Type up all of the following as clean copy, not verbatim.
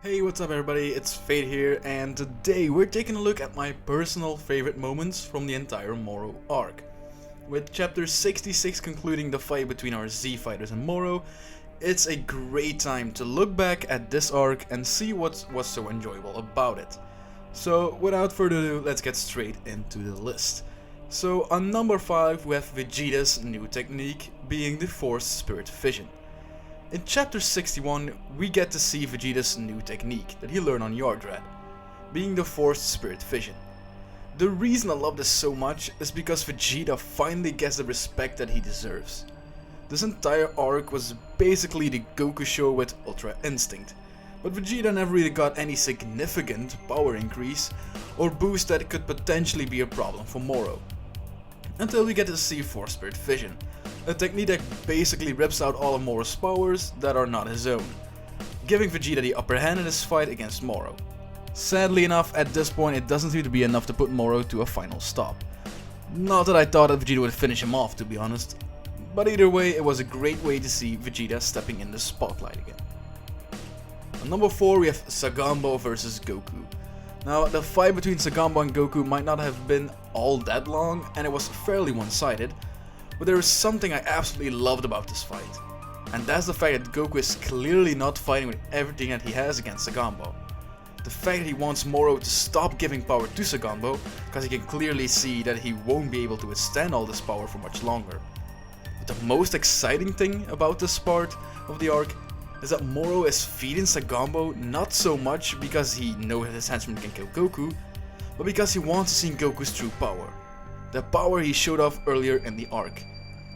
Hey, what's up everybody, it's Fate here, and today we're taking a look at my personal favorite moments from the entire Moro arc. With chapter 66 concluding the fight between our Z fighters and Moro, it's a great time to look back at this arc and see what was so enjoyable about it. So without further ado, let's get straight into the list. So on number 5 we have Vegeta's new technique, being the Forced Spirit Fission. In chapter 61, we get to see Vegeta's new technique that he learned on Yardrat, being the Forced Spirit Fission. The reason I love this so much is because Vegeta finally gets the respect that he deserves. This entire arc was basically the Goku show with Ultra Instinct, but Vegeta never really got any significant power increase or boost that could potentially be a problem for Moro. Until we get to see Forced Spirit Fission, a technique that basically rips out all of Moro's powers that are not his own, giving Vegeta the upper hand in his fight against Moro. Sadly enough, at this point it doesn't seem to be enough to put Moro to a final stop. Not that I thought that Vegeta would finish him off, to be honest, but either way it was a great way to see Vegeta stepping in the spotlight again. On number 4 we have Sagambo vs Goku. Now, the fight between Sagambo and Goku might not have been all that long and it was fairly one-sided, but there is something I absolutely loved about this fight, and that's the fact that Goku is clearly not fighting with everything that he has against Sagambo. The fact that he wants Moro to stop giving power to Sagambo, because he can clearly see that he won't be able to withstand all this power for much longer. But the most exciting thing about this part of the arc is that Moro is feeding Sagambo not so much because he knows his henchman can kill Goku, but because he wants to see Goku's true power. The power he showed off earlier in the arc.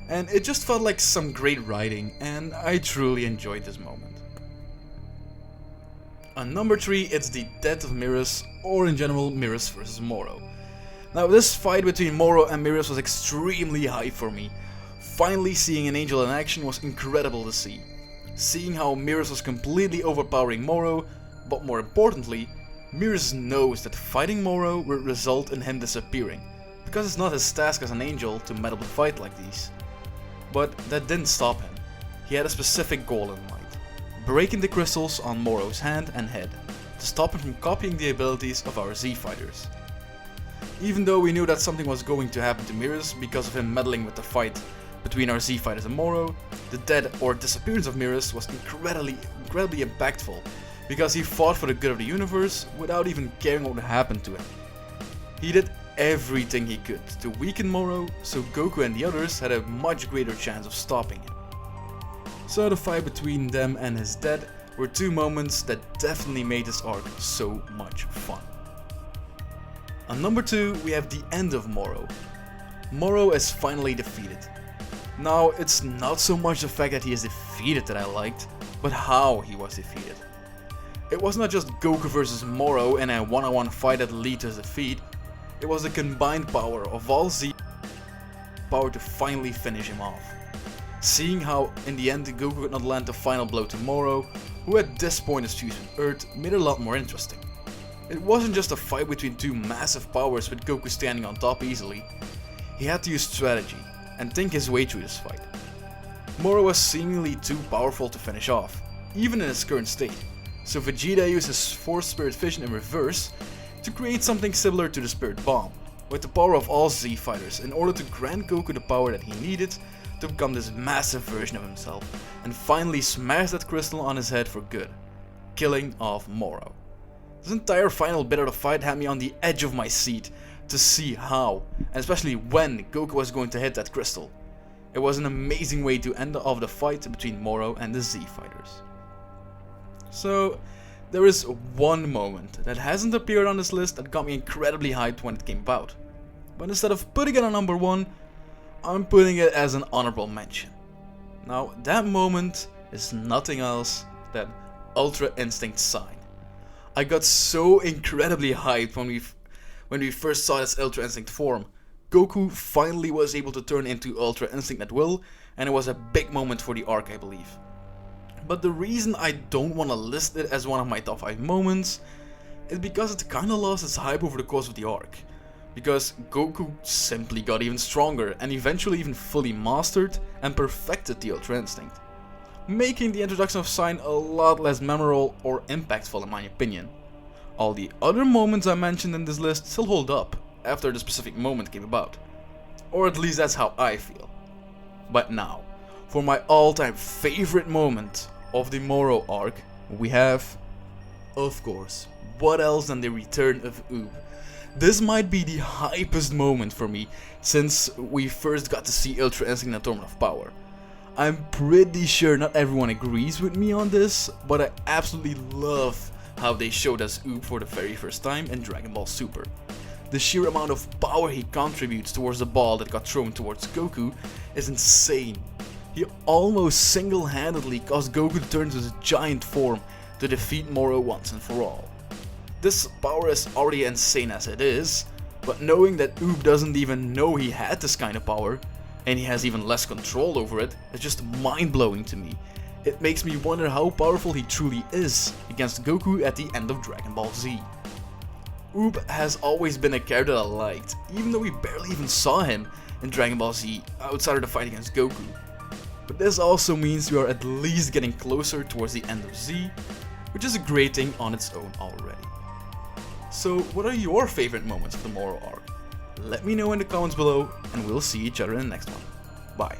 And it just felt like some great writing, and I truly enjoyed this moment. On number 3 it's the death of Mirus, or in general Mirus vs Moro. Now this fight between Moro and Mirus was extremely high for me. Finally seeing an angel in action was incredible to see. Seeing how Mirus was completely overpowering Moro, but more importantly, Mirus knows that fighting Moro will result in him disappearing, because it's not his task as an angel to meddle with a fight like these. But that didn't stop him. He had a specific goal in mind, breaking the crystals on Moro's hand and head, to stop him from copying the abilities of our Z fighters. Even though we knew that something was going to happen to Mirus because of him meddling with the fight between our Z fighters and Moro, the death or disappearance of Mirus was incredibly impactful, because he fought for the good of the universe without even caring what would happen to him. He did everything he could to weaken Moro, so Goku and the others had a much greater chance of stopping him. So the fight between them and his dad were two moments that definitely made this arc so much fun. On number 2 we have the end of Moro. Moro is finally defeated. Now it's not so much the fact that he is defeated that I liked, but how he was defeated. It was not just Goku versus Moro in a one-on-one fight that led to his defeat. It was the combined power of all Z power to finally finish him off. Seeing how in the end Goku could not land the final blow to Moro, who at this point is fused with Earth, made it a lot more interesting. It wasn't just a fight between two massive powers with Goku standing on top easily. He had to use strategy and think his way through this fight. Moro was seemingly too powerful to finish off, even in his current state, so Vegeta used his Forced Spirit Fission in reverse to create something similar to the Spirit Bomb, with the power of all Z fighters in order to grant Goku the power that he needed to become this massive version of himself and finally smash that crystal on his head for good, killing off Moro. This entire final bit of the fight had me on the edge of my seat to see how, and especially when, Goku was going to hit that crystal. It was an amazing way to end off the fight between Moro and the Z fighters. So there is one moment that hasn't appeared on this list that got me incredibly hyped when it came about, but instead of putting it on number 1, I'm putting it as an honorable mention. Now that moment is nothing else than Ultra Instinct Sign. I got so incredibly hyped when we first saw this Ultra Instinct form. Goku finally was able to turn into Ultra Instinct at will, and it was a big moment for the arc, I believe. But the reason I don't want to list it as one of my top 5 moments is because it kinda lost its hype over the course of the arc. Because Goku simply got even stronger and eventually even fully mastered and perfected the Ultra Instinct. making the introduction of Sign a lot less memorable or impactful in my opinion. All the other moments I mentioned in this list still hold up after the specific moment came about. Or at least that's how I feel. But now, for my all-time favorite moment of the Moro arc, we have, of course, what else than the return of Oob. This might be the hypest moment for me since we first got to see Ultra Instinct and Tournament of Power. I'm pretty sure not everyone agrees with me on this, but I absolutely love how they showed us Oob for the very first time in Dragon Ball Super. The sheer amount of power he contributes towards the ball that got thrown towards Goku is insane. He almost single-handedly caused Goku to turn to his giant form to defeat Moro once and for all. This power is already insane as it is, but knowing that Oob doesn't even know he had this kind of power, and he has even less control over it, is just mind-blowing to me. It makes me wonder how powerful he truly is against Goku at the end of Dragon Ball Z. Oob has always been a character I liked, even though we barely even saw him in Dragon Ball Z outside of the fight against Goku. But this also means we are at least getting closer towards the end of Z, which is a great thing on its own already. So what are your favorite moments of the Moro arc? Let me know in the comments below, and we'll see each other in the next one. Bye.